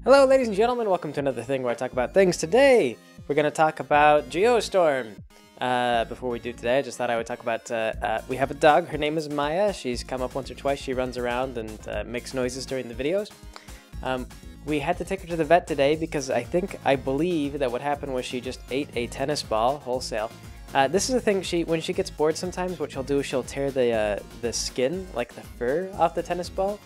Hello ladies and gentlemen, welcome to another thing where I talk about things. Today, we're going to talk about Geostorm. Before we do today, I just thought I would talk about, we have a dog, her name is Maya. She's come up once or twice, she runs around and makes noises during the videos. We had to take her to the vet today because I believe that what happened was she just ate a tennis ball wholesale. This is the thing, when she gets bored sometimes, what she'll do is she'll tear the skin, like the fur, off the tennis ball.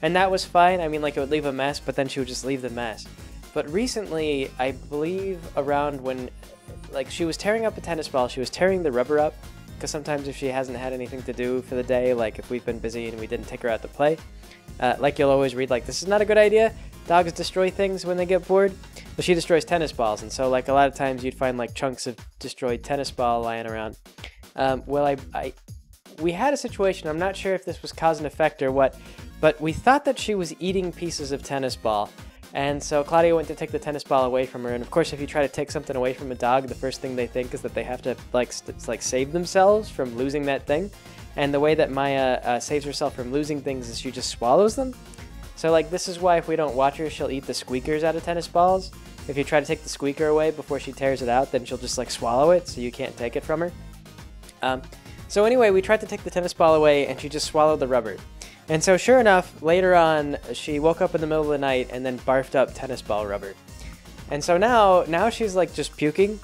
And that was fine. I mean, like, it would leave a mess, but then she would just leave the mess. But recently, I believe around when, like, she was tearing up a tennis ball, she was tearing the rubber up, because sometimes if she hasn't had anything to do for the day, like if we've been busy and we didn't take her out to play, like you'll always read, like, this is not a good idea, dogs destroy things when they get bored. Well, she destroys tennis balls, and so, like, a lot of times you'd find, like, chunks of destroyed tennis ball lying around. We had a situation, I'm not sure if this was cause and effect or what, but we thought that she was eating pieces of tennis ball. And so Claudia went to take the tennis ball away from her. And of course, if you try to take something away from a dog, the first thing they think is that they have to like save themselves from losing that thing. And the way that Maya saves herself from losing things is she just swallows them. So like this is why if we don't watch her, she'll eat the squeakers out of tennis balls. If you try to take the squeaker away before she tears it out, then she'll just like swallow it so you can't take it from her. So anyway, we tried to take the tennis ball away and she just swallowed the rubber. And so sure enough, later on, she woke up in the middle of the night and then barfed up tennis ball rubber. And so now she's like just puking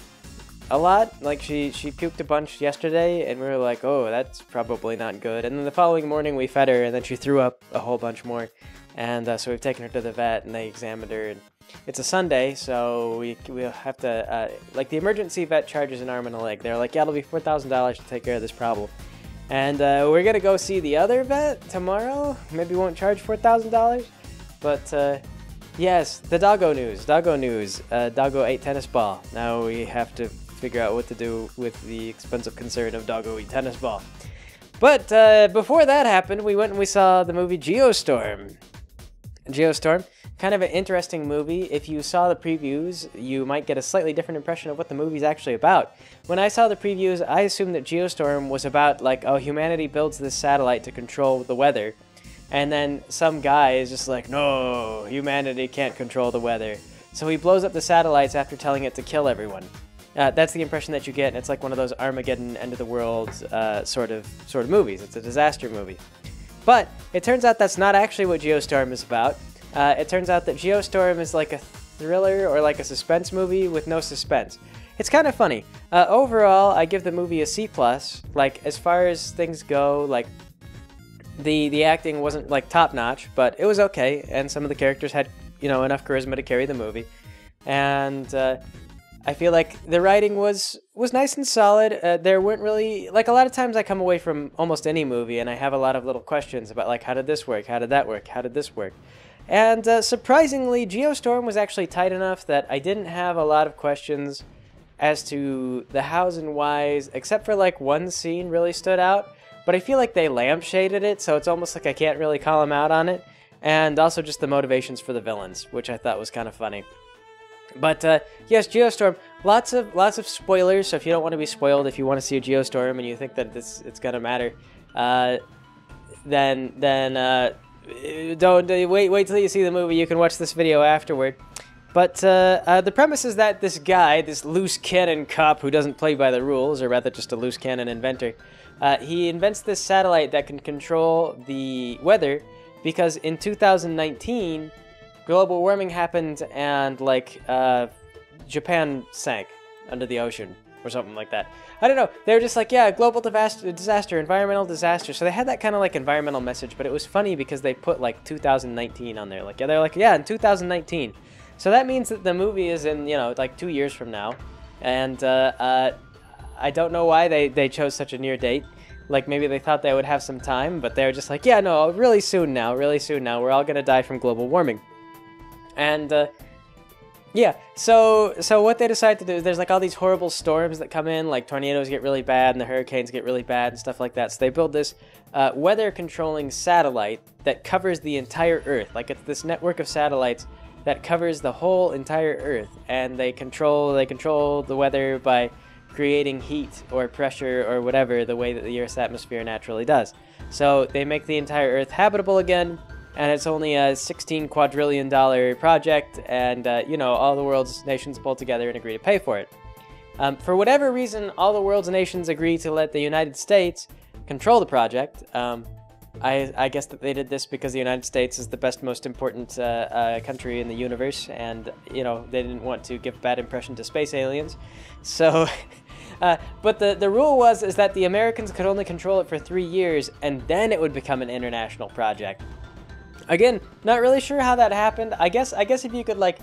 a lot. Like she puked a bunch yesterday and we were like, oh, that's probably not good. And then the following morning we fed her and then she threw up a whole bunch more. And so we've taken her to the vet and they examined her. And it's a Sunday, so we'll have to, like the emergency vet charges an arm and a leg. They're like, yeah, it'll be $4,000 to take care of this problem. And we're going to go see the other vet tomorrow. Maybe won't charge $4,000. But yes, the doggo news. Doggo ate tennis ball. Now we have to figure out what to do with the expensive concern of doggo eat tennis ball. But before that happened, we went and we saw the movie Geostorm. Geostorm, kind of an interesting movie. If you saw the previews, you might get a slightly different impression of what the movie's actually about. When I saw the previews, I assumed that Geostorm was about, like, oh, humanity builds this satellite to control the weather. And then some guy is just like, no, humanity can't control the weather. So he blows up the satellites after telling it to kill everyone. That's the impression that you get, and it's like one of those Armageddon, end of the world sort of movies. It's a disaster movie. But it turns out that's not actually what Geostorm is about. It turns out that Geostorm is like a thriller or like a suspense movie with no suspense. It's kind of funny. Overall, I give the movie a C+. Like, as far as things go, like, the acting wasn't, like, top-notch, but it was okay, and some of the characters had, you know, enough charisma to carry the movie. And I feel like the writing was nice and solid. There weren't really, like, a lot of times I come away from almost any movie and I have a lot of little questions about, like, how did this work? How did that work? How did this work? And surprisingly, Geostorm was actually tight enough that I didn't have a lot of questions as to the hows and whys, except for, like, one scene really stood out. But I feel like they lampshaded it, so it's almost like I can't really call them out on it. And also just the motivations for the villains, which I thought was kind of funny. But yes, Geostorm, lots of spoilers. So if you don't want to be spoiled, if you want to see a Geostorm and you think that it's gonna matter, then don't wait till you see the movie. You can watch this video afterward. But the premise is that this guy, this loose cannon cop who doesn't play by the rules, or rather just a loose cannon inventor, he invents this satellite that can control the weather because in 2019. Global warming happened and, like, Japan sank under the ocean or something like that. I don't know. They were just like, yeah, global disaster, environmental disaster. So they had that kind of, like, environmental message, but it was funny because they put, like, 2019 on there. Like, yeah, they're like, yeah, in 2019. So that means that the movie is in, you know, like 2 years from now. And I don't know why they chose such a near date. Like, maybe they thought they would have some time, but they were just like, yeah, no, really soon now. We're all going to die from global warming. And, yeah, so what they decide to do is there's, like, all these horrible storms that come in, like tornadoes get really bad and the hurricanes get really bad and stuff like that. So they build this weather-controlling satellite that covers the entire Earth. Like, it's this network of satellites that covers the whole entire Earth. And they control the weather by creating heat or pressure or whatever the way that the Earth's atmosphere naturally does. So they make the entire Earth habitable again. and it's only a $16 quadrillion project, and you know, all the world's nations pull together and agree to pay for it. For whatever reason, all the world's nations agree to let the United States control the project. I guess that they did this because the United States is the best, most important country in the universe, and you know, they didn't want to give a bad impression to space aliens. So, but the rule is that the Americans could only control it for 3 years, and then it would become an international project. Again, not really sure how that happened. I guess if you could, like,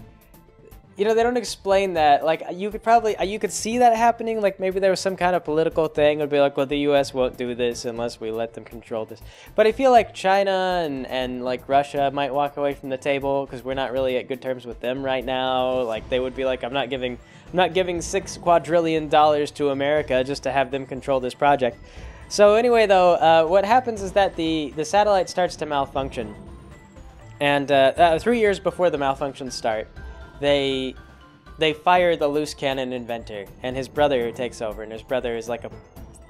you know, they don't explain that. Like, you could see that happening. Like, maybe there was some kind of political thing. It would be like, well, the U.S. won't do this unless we let them control this. But I feel like China and like Russia might walk away from the table because we're not really at good terms with them right now. Like, they would be like, I'm not giving $6 quadrillion to America just to have them control this project. So anyway, though, what happens is that the satellite starts to malfunction, and 3 years before the malfunctions start, they fire the loose cannon inventor, and his brother takes over, and his brother is like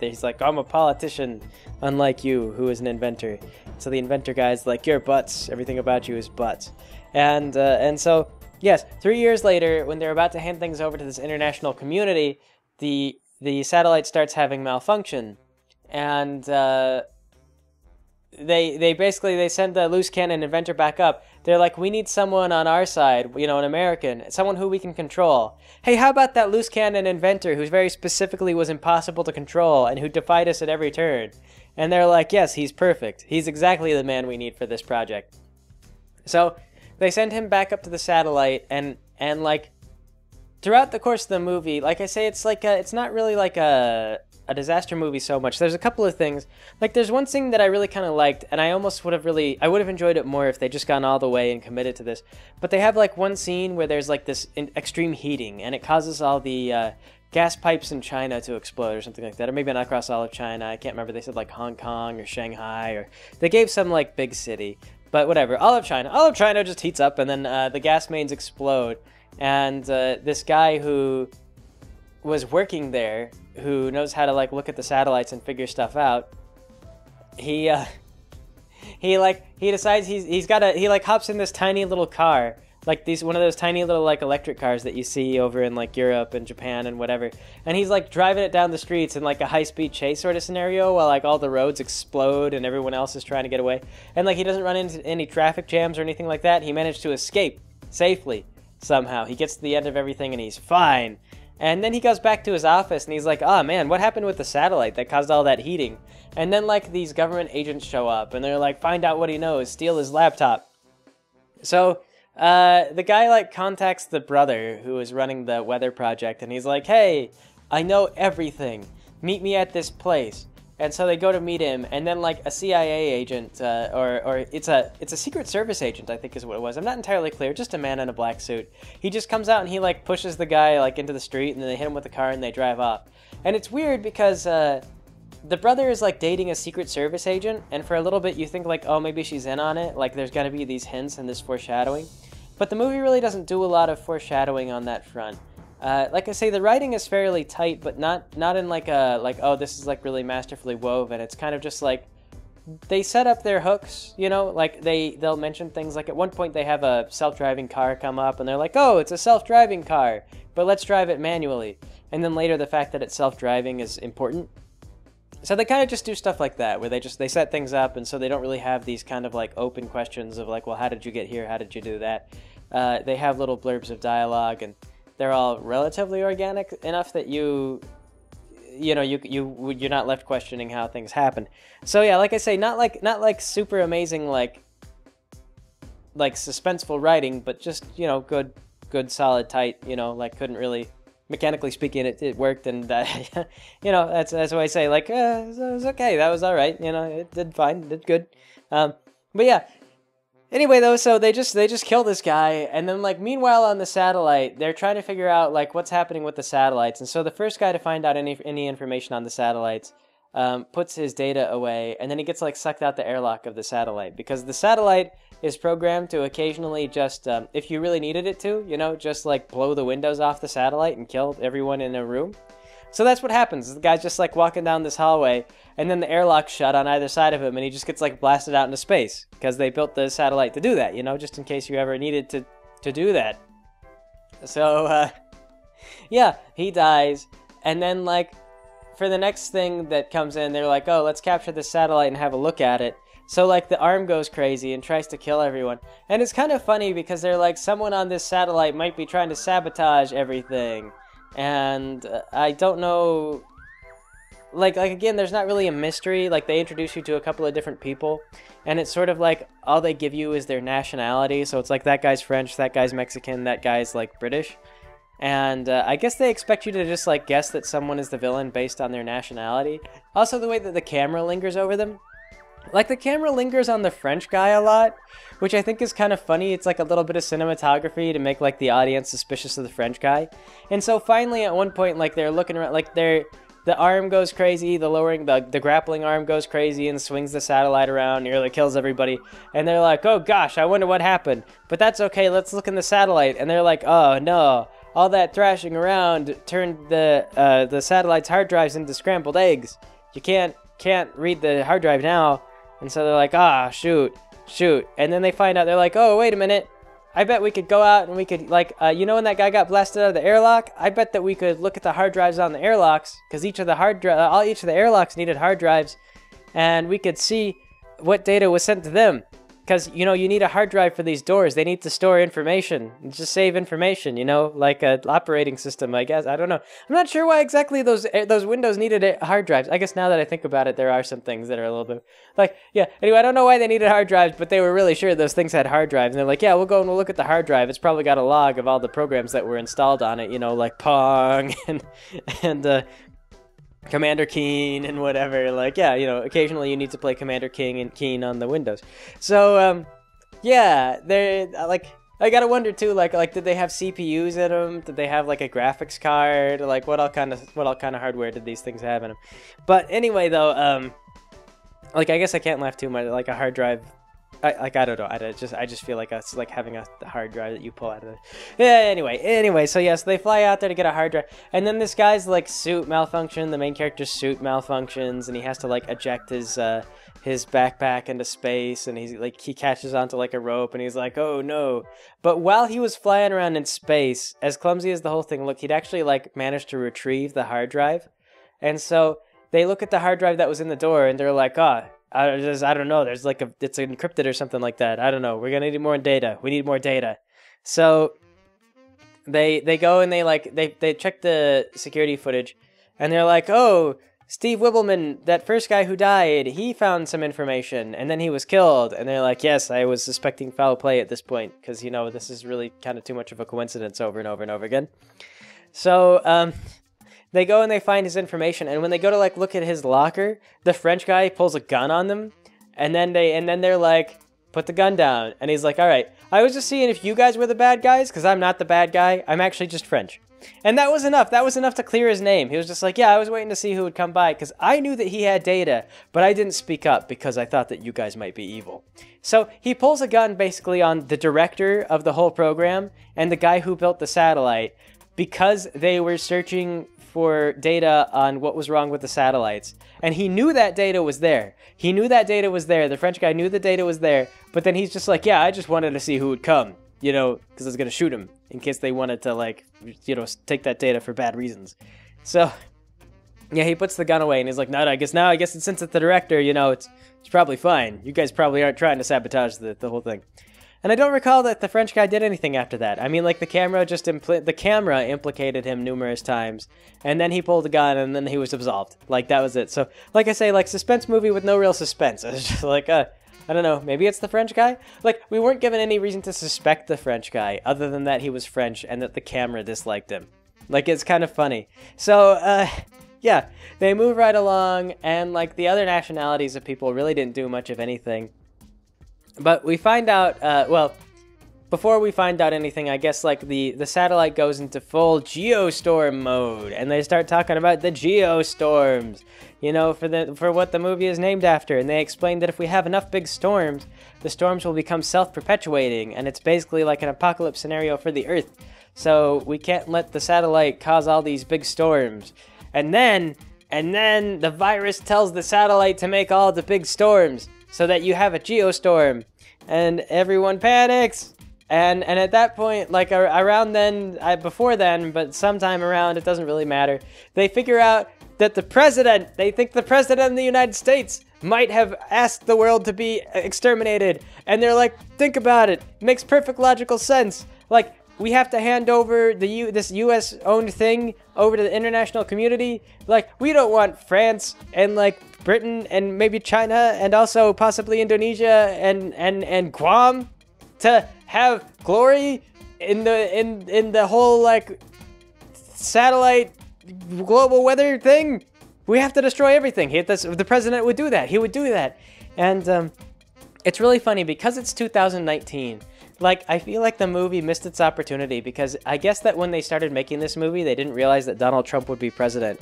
he's like, I'm a politician, unlike you, who is an inventor. So the inventor guy's like, you're butts, everything about you is butts. And so, yes, 3 years later, when they're about to hand things over to this international community, the satellite starts having malfunction, and they send the loose cannon inventor back up. They're like, we need someone on our side, you know, an American, someone who we can control. Hey, how about that loose cannon inventor who very specifically was impossible to control and who defied us at every turn? And they're like, yes, he's perfect. He's exactly the man we need for this project. So they send him back up to the satellite, and like, throughout the course of the movie, like I say, it's like it's not really like a disaster movie so much. There's a couple of things. Like, there's one thing that I really kind of liked, and I would have enjoyed it more if they just gone all the way and committed to this. But they have like one scene where there's like this extreme heating, and it causes all the gas pipes in China to explode or something like that. Or maybe not across all of China. I can't remember. They said like Hong Kong or Shanghai, or they gave some like big city. But whatever. All of China just heats up, and then the gas mains explode. And this guy who was working there, who knows how to like look at the satellites and figure stuff out, he decides he hops in this tiny little car, like one of those tiny little like electric cars that you see over in like Europe and Japan and whatever, and he's like driving it down the streets in like a high-speed chase sort of scenario while like all the roads explode and everyone else is trying to get away, and like he doesn't run into any traffic jams or anything like that. He managed to escape safely somehow. He gets to the end of everything and he's fine. And then he goes back to his office and he's like, oh man, what happened with the satellite that caused all that heating? And then like these government agents show up and they're like, find out what he knows, steal his laptop. So the guy like contacts the brother who is running the weather project, and he's like, hey, I know everything, meet me at this place. And so they go to meet him, and then like a CIA agent, or it's a Secret Service agent, I think is what it was. I'm not entirely clear. Just a man in a black suit. He just comes out and he like pushes the guy like into the street, and then they hit him with the car and they drive off. And it's weird because the brother is like dating a Secret Service agent, and for a little bit you think like, oh, maybe she's in on it. Like there's got to be these hints and this foreshadowing, but the movie really doesn't do a lot of foreshadowing on that front. Like I say, the writing is fairly tight, but not in like oh, this is like really masterfully woven. It's kind of just like they set up their hooks, you know, like they'll mention things like at one point they have a self-driving car come up and they're like, oh, it's a self-driving car, but let's drive it manually. And then later the fact that it's self-driving is important. So they kind of just do stuff like that, where they set things up, and so they don't really have these kind of like open questions of like, well, how did you get here? How did you do that? They have little blurbs of dialogue, and they're all relatively organic enough that you're not left questioning how things happen. So yeah, like I say, not like super amazing like suspenseful writing, but just, you know, good solid tight, you know, like couldn't really, mechanically speaking, it worked, and you know, that's what I say, like it was okay, that was all right, you know, it did fine, did good. But yeah. Anyway, though, so they just kill this guy, and then, like, meanwhile on the satellite, they're trying to figure out, like, what's happening with the satellites. And so the first guy to find out any information on the satellites puts his data away, and then he gets, like, sucked out the airlock of the satellite, because the satellite is programmed to occasionally just, if you really needed it to, you know, just, like, blow the windows off the satellite and kill everyone in a room. So that's what happens. The guy's just like walking down this hallway, and then the airlock's shut on either side of him, and he just gets like blasted out into space because they built the satellite to do that, you know, just in case you ever needed to do that. So, yeah, he dies, and then like for the next thing that comes in, they're like, oh, let's capture this satellite and have a look at it. So like the arm goes crazy and tries to kill everyone. And it's kind of funny because they're like, someone on this satellite might be trying to sabotage everything. And I don't know, like again, there's not really a mystery. Like they introduce you to a couple of different people, and it's sort of like all they give you is their nationality. So it's like that guy's French, that guy's Mexican, that guy's like British. And I guess they expect you to just like guess that someone is the villain based on their nationality. Also the way that the camera lingers over them. Like the camera lingers on the French guy a lot, which I think is kind of funny. It's like a little bit of cinematography to make like the audience suspicious of the French guy. And so finally at one point, like they're looking around, like the arm goes crazy, the grappling arm goes crazy and swings the satellite around, nearly kills everybody. And they're like, oh gosh, I wonder what happened. But that's okay, let's look in the satellite. And they're like, oh no, all that thrashing around turned the satellite's hard drives into scrambled eggs. You can't read the hard drive now. And so they're like, ah, shoot. And then they find out, they're like, oh, wait a minute. I bet we could go out and we could, like, you know when that guy got blasted out of the airlock? I bet that we could look at the hard drives on the airlocks, because each of the airlocks needed hard drives, and we could see what data was sent to them. Because, you know, you need a hard drive for these doors. They need to store information. Just save information, you know, like an operating system, I guess. I don't know. I'm not sure why exactly those windows needed hard drives. I guess now that I think about it, there are some things that are a little bit... Like, yeah, anyway, I don't know why they needed hard drives, but they were really sure those things had hard drives. And they're like, yeah, we'll go and we'll look at the hard drive. It's probably got a log of all the programs that were installed on it, you know, like Pong and Commander Keen and whatever. Like, yeah, you know, occasionally you need to play Commander King and Keen on the Windows. So, yeah, they're like, I gotta wonder too, like did they have CPUs in them? Did they have like a graphics card? Like what all kind of hardware did these things have in them? But anyway, though, like I guess I can't laugh too much. Like a hard drive. I don't know. I just feel like it's like having a hard drive that you pull out of it. Yeah. Anyway. So yes, they fly out there to get a hard drive, and then this guy's like suit malfunction. The main character's suit malfunctions, and he has to like eject his backpack into space, and he catches onto like a rope, and he's like, oh no. But while he was flying around in space, as clumsy as the whole thing looked, he'd actually like managed to retrieve the hard drive, and so they look at the hard drive that was in the door, and they're like, I don't know. There's like it's encrypted or something like that. I don't know. We're gonna need more data. We need more data. So they go and they check the security footage, and they're like, oh, Steve Wibbleman, that first guy who died, he found some information, and then he was killed. And they're like, yes, I was suspecting foul play at this point, because you know this is really kind of too much of a coincidence over and over and over again. So they go and they find his information, and when they go to like look at his locker, the French guy pulls a gun on them, and then they're like, put the gun down, and he's like, all right, I was just seeing if you guys were the bad guys, because I'm not the bad guy, I'm actually just French. And that was enough. That was enough to clear his name. He was just like, yeah, I was waiting to see who would come by, because I knew that he had data, but I didn't speak up because I thought that you guys might be evil. So he pulls a gun basically on the director of the whole program and the guy who built the satellite, because they were searching for data on what was wrong with the satellites. And he knew that data was there. The French guy knew the data was there, but then he's just like, yeah, I just wanted to see who would come, you know, because I was going to shoot him in case they wanted to, like, you know, take that data for bad reasons. So, yeah, he puts the gun away, and he's like, no, I guess since it's the director, you know, it's probably fine. You guys probably aren't trying to sabotage the whole thing. And I don't recall that the French guy did anything after that. I mean, like, the camera implicated him numerous times, and then he pulled a gun, and then he was absolved. Like, that was it. So, like I say, like, suspense movie with no real suspense. It's just like, I don't know, maybe it's the French guy? Like, we weren't given any reason to suspect the French guy, other than that he was French, and that the camera disliked him. Like, it's kind of funny. So, yeah, they move right along, and, like, the other nationalities of people really didn't do much of anything. But we find out, well, before we find out anything, I guess, like, the satellite goes into full Geostorm mode, and they start talking about the Geostorms, you know, for what the movie is named after, and they explain that if we have enough big storms, the storms will become self-perpetuating, and it's basically like an apocalypse scenario for the Earth, so we can't let the satellite cause all these big storms. And then the virus tells the satellite to make all the big storms so that you have a geostorm and everyone panics. And at that point, like around then, before then, but sometime around, it doesn't really matter, they figure out that they think the president of the United States might have asked the world to be exterminated. And they're like, think about it. Makes perfect logical sense. Like, we have to hand over this US-owned thing over to the international community. Like, we don't want France and, like, Britain and maybe China and also possibly Indonesia and Guam to have glory in the whole, like, satellite global weather thing. We have to destroy everything. The president would do that. He would do that. And it's really funny because it's 2019. Like, I feel like the movie missed its opportunity because I guess that when they started making this movie, they didn't realize that Donald Trump would be president.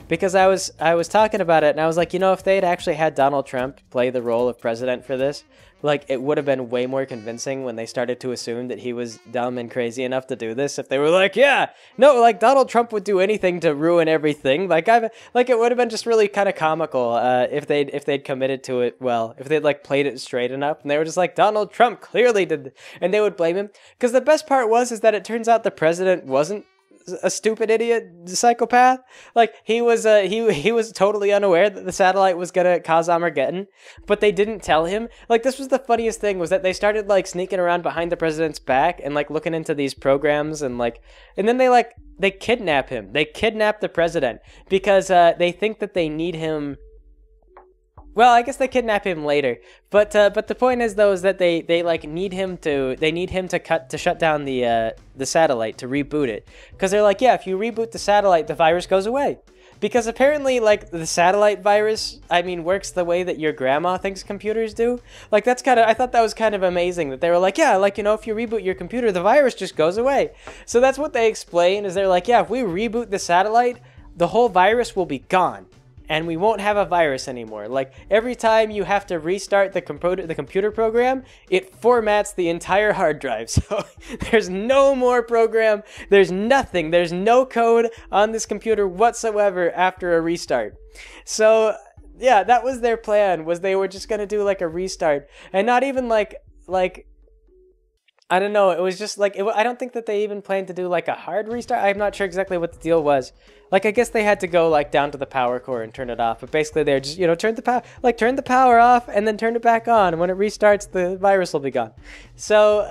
Because I was talking about it and I was like, you know, if they had actually had Donald Trump play the role of president for this, like, it would have been way more convincing when they started to assume that he was dumb and crazy enough to do this. If they were like, yeah, no, like, Donald Trump would do anything to ruin everything. Like, it would have been just really kind of comical if they'd committed to it well, if they'd, like, played it straight enough. And they were just like, Donald Trump clearly did, and they would blame him. Because the best part is that it turns out the president wasn't a stupid idiot psychopath. Like, he was totally unaware that the satellite was gonna cause Armageddon, but they didn't tell him. Like, this was the funniest thing, was that they started, like, sneaking around behind the president's back and, like, looking into these programs and, like, and then they kidnap him. They kidnap the president because they think that they need him. Well, I guess they kidnap him later, but the point is though is that they need him to shut down the satellite, to reboot it, because they're like, yeah, if you reboot the satellite, the virus goes away, because apparently, like, the satellite virus, I mean, works the way that your grandma thinks computers do. Like, I thought that was kind of amazing that they were like, yeah, like, you know, if you reboot your computer, the virus just goes away. So that's what they explain, is they're like, yeah, if we reboot the satellite, the whole virus will be gone. And we won't have a virus anymore. Like, every time you have to restart the computer program, it formats the entire hard drive. So there's no more program. There's nothing. There's no code on this computer whatsoever after a restart. So yeah, that was their plan, was they were just gonna do like a restart, and not even like I don't know, it was just like, I don't think that they even planned to do like a hard restart. I'm not sure exactly what the deal was. Like, I guess they had to go like down to the power core and turn it off, but basically they're just, you know, turn the power off and then turn it back on, and when it restarts, the virus will be gone. So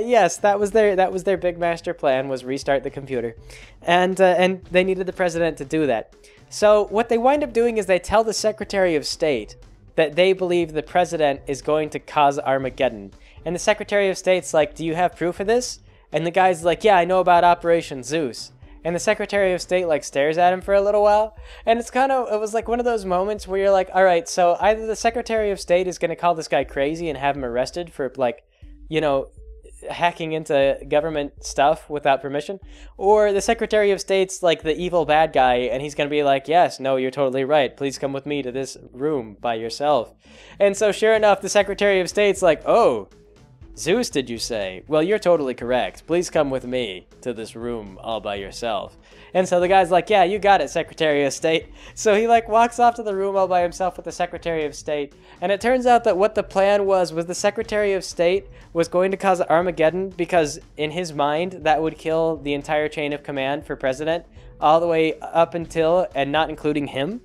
yes, that was their big master plan, was restart the computer, and they needed the president to do that. So what they wind up doing is they tell the Secretary of State that they believe the president is going to cause Armageddon. And the Secretary of State's like, do you have proof of this? And the guy's like, yeah, I know about Operation Zeus. And the Secretary of State, like, stares at him for a little while. And it was like one of those moments where you're like, all right, so either the Secretary of State is going to call this guy crazy and have him arrested for, like, you know, hacking into government stuff without permission, or the Secretary of State's like the evil bad guy, and he's gonna be like, yes, no, you're totally right, please come with me to this room by yourself. And so sure enough, the Secretary of State's like, oh, Zeus, did you say? Well, you're totally correct. Please come with me to this room all by yourself. And so the guy's like, yeah, you got it, Secretary of State. So he like walks off to the room all by himself with the Secretary of State. And it turns out that what the plan was the Secretary of State was going to cause Armageddon because in his mind, that would kill the entire chain of command for president all the way up until and not including him.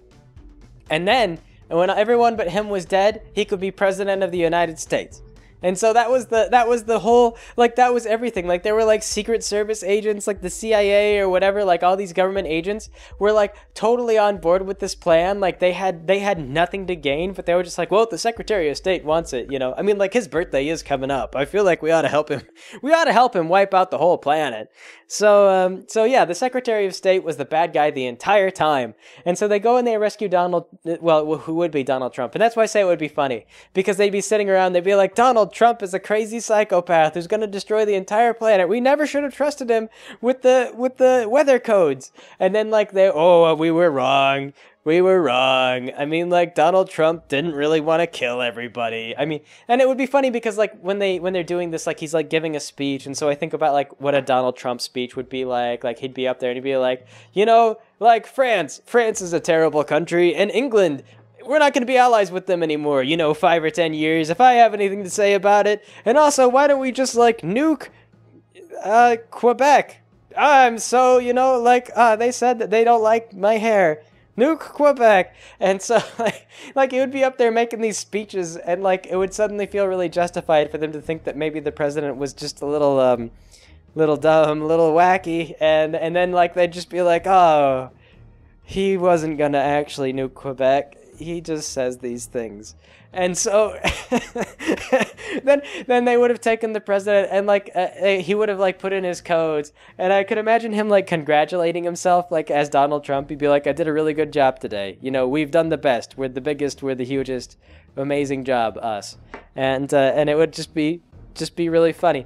And then when everyone but him was dead, he could be president of the United States. And so that was the whole, like, that was everything. Like, there were like Secret Service agents, like the CIA or whatever, like all these government agents were like totally on board with this plan. Like they had nothing to gain, but they were just like, well, the Secretary of State wants it, you know. I mean, like, his birthday is coming up. I feel like we ought to help him. We ought to help him wipe out the whole planet. So yeah, the Secretary of State was the bad guy the entire time. And so they go and they rescue who would be Donald Trump. And that's why I say it would be funny, because they'd be sitting around, they'd be like, Donald Donald Trump is a crazy psychopath who's going to destroy the entire planet. We never should have trusted him with the weather codes. And then like we were wrong. We were wrong. I mean, like, Donald Trump didn't really want to kill everybody. I mean, and it would be funny because, like, when they're doing this, like, he's, like, giving a speech. And so I think about, like, what a Donald Trump speech would be like. Like, he'd be up there and he'd be like, you know, like, France is a terrible country. And England, we're not going to be allies with them anymore, 5 or 10 years, if I have anything to say about it. And also, why don't we just, like, nuke Quebec? I'm so, they said that they don't like my hair. Nuke Quebec. And so like he would be up there making these speeches, and like it would suddenly feel really justified for them to think that maybe the president was just a little dumb, little wacky, and then like they'd just be like, oh, he wasn't gonna actually nuke Quebec, he just says these things. And so then they would have taken the president and like he would have like put in his codes, and I could imagine him like congratulating himself like as Donald Trump. He'd be like, I did a really good job today. We've done the best. We're the biggest. We're the hugest. Amazing job, us. And it would just be really funny.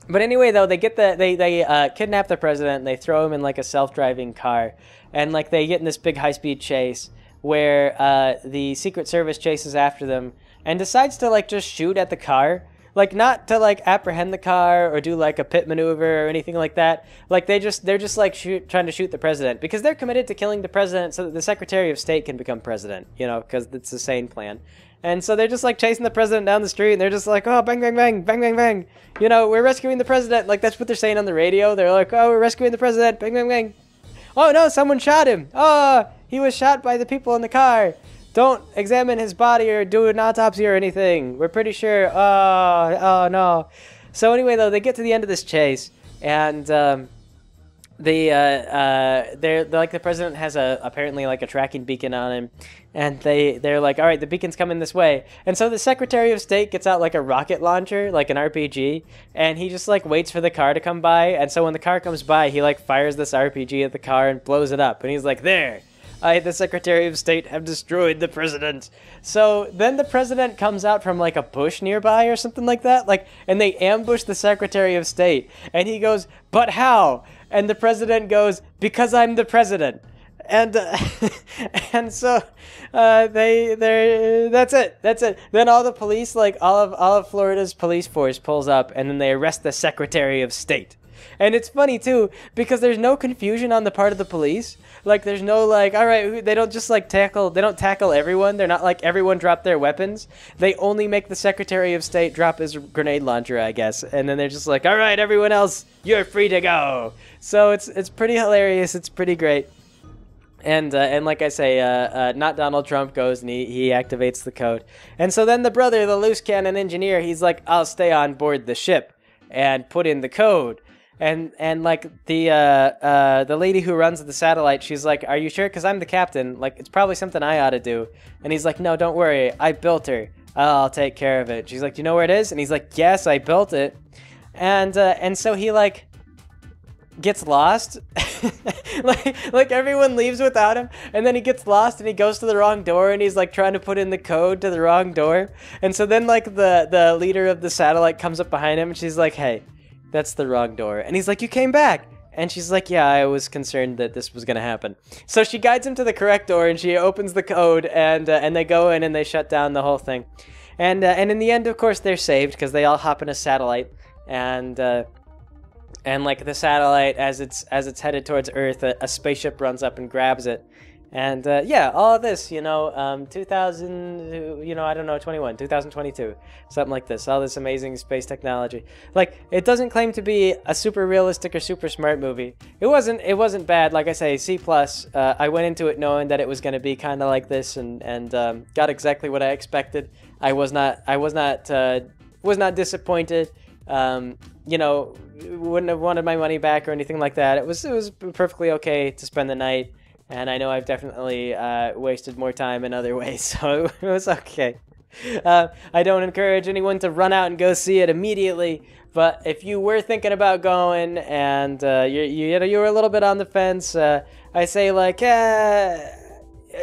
But anyway, though, they kidnap the president and they throw him in like a self-driving car, and like they get in this big high-speed chase where the Secret Service chases after them and decides to like just shoot at the car, like not to like apprehend the car or do like a pit maneuver or anything like that. Like they're just like trying to shoot the president because they're committed to killing the president so that the Secretary of State can become president, because it's a sane plan. And so they're just like chasing the president down the street, and they're just like, oh, bang, bang, bang, bang, bang, bang. We're rescuing the president. Like that's what they're saying on the radio. They're like, oh, we're rescuing the president. Bang, bang, bang. Oh no, someone shot him. Oh, he was shot by the people in the car. Don't examine his body or do an autopsy or anything. We're pretty sure. Oh no. So anyway, though, they get to the end of this chase, and they're like the president has apparently like a tracking beacon on him, and they're like, all right, the beacon's coming this way. And so the Secretary of State gets out like a rocket launcher, like an RPG, and he just like waits for the car to come by. And so when the car comes by, he like fires this RPG at the car and blows it up. And he's like, there, I, the Secretary of State, have destroyed the president. So then the president comes out from like a bush nearby or something like that, and they ambush the Secretary of State. And he goes, but how? And the president goes, because I'm the president. And and so that's it. Then all the police, like all of Florida's police force, pulls up, and then they arrest the Secretary of State. And it's funny too because there's no confusion on the part of the police. Like there's no like, all right, they don't just like tackle everyone. They're not like everyone dropped their weapons. They only make the Secretary of State drop his grenade launcher, I guess. And then they're just like, all right, everyone else, you're free to go. So it's pretty hilarious. It's pretty great. And like I say, not Donald Trump goes and he activates the code. And so then the brother, the loose cannon engineer, he's like, I'll stay on board the ship and put in the code. And like the lady who runs the satellite, she's like, are you sure? Because I'm the captain. Like, it's probably something I ought to do. And he's like, no, don't worry. I built her. I'll take care of it. She's like, do you know where it is? And he's like, yes, I built it. And so he like gets lost. like everyone leaves without him, and then he gets lost and he goes to the wrong door, and he's like trying to put in the code to the wrong door. And so then like the leader of the satellite comes up behind him, and she's like, hey, that's the wrong door. And he's like, you came back. And she's like, yeah, I was concerned that this was going to happen. So she guides him to the correct door, and she opens the code, and they go in and they shut down the whole thing. And in the end, of course, they're saved because they all hop in a satellite, and like the satellite, as it's headed towards Earth, a spaceship runs up and grabs it. And yeah, all of this, 2000, I don't know, 2022, something like this. All this amazing space technology. Like, it doesn't claim to be a super realistic or super smart movie. It wasn't bad. Like I say, C+. I went into it knowing that it was going to be kind of like this, and got exactly what I expected. I was not disappointed. Wouldn't have wanted my money back or anything like that. It was perfectly okay to spend the night. And I know I've definitely wasted more time in other ways, so it was okay. I don't encourage anyone to run out and go see it immediately, but if you were thinking about going and you were a little bit on the fence, I say like,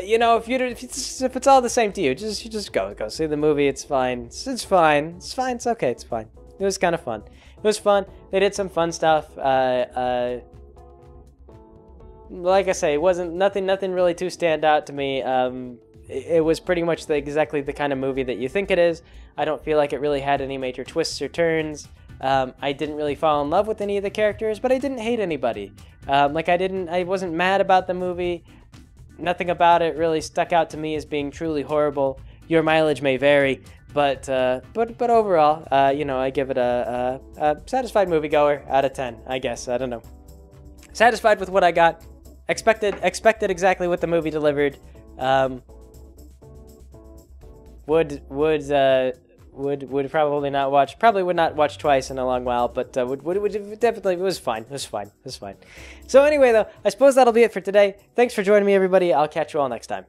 you know, if it's all the same to you, just go see the movie. It's fine. It's fine. It's fine. It's okay. It's fine. It was kind of fun. It was fun. They did some fun stuff. Like I say, it wasn't nothing really too stand out to me. It was pretty much exactly the kind of movie that you think it is. I don't feel like it really had any major twists or turns. I didn't really fall in love with any of the characters, but I didn't hate anybody. I wasn't mad about the movie. Nothing about it really stuck out to me as being truly horrible. Your mileage may vary, but overall, you know, I give it a satisfied moviegoer out of 10, I guess. I don't know. Satisfied with what I got. Expected exactly what the movie delivered. Would probably not watch. Probably would not watch twice in a long while, but would definitely. It was fine. It was fine. So anyway, though, I suppose that'll be it for today. Thanks for joining me, everybody. I'll catch you all next time.